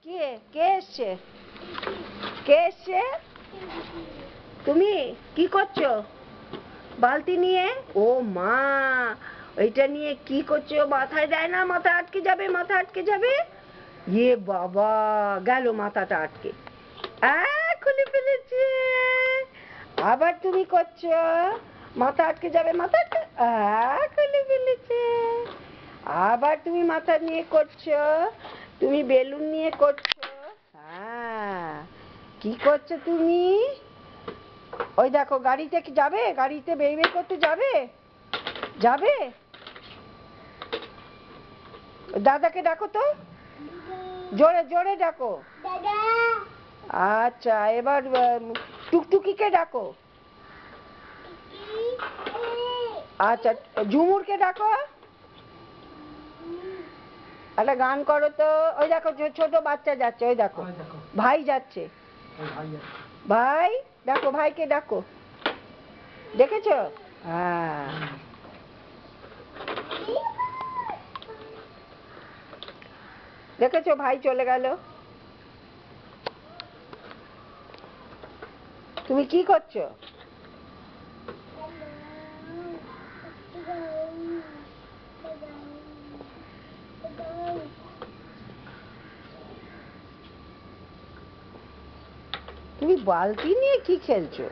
কে কে এসছে? কে এসছে? তুমি কি করছো বালতি নিয়ে? ও মা, ওইটা নিয়ে কি করছো? মাথায় দেয় না, মাথা আটকে যাবে, মাথা আটকে যাবে। ইয়ে বাবা, গেল মাথাটা আটকে। খুলে ফেলেছে। আবার তুমি করছো, মাথা আটকে যাবে, মাথা আটকে। খুলে ফেলেছে। আবার তুমি মাথা নিয়ে করছো, তুমি বেলুন নিয়ে করছো। হ্যাঁ, কি করছো তুমি? ওই দেখো, গাড়িতে কি যাবে? গাড়িতে বেই বেই করতে যাবে? যাবে? দাদাকে ডাকো তো, জোরে জোরে ডাকো। আচ্ছা, এবার টুকটুকিকে ডাকো। আচ্ছা, ঝুমুরকে ডাকো। একটা গান করো তো। ওই দেখো, ছোট বাচ্চা যাচ্ছে, ওই দেখো ভাই যাচ্ছে। ভাই, দেখো ভাইকে ডাকো। দেখেছো? হ্যাঁ, দেখেছো, ভাই চলে গেল। তুমি কি করছো? তুমি বালতি নিয়ে কি খেলছো?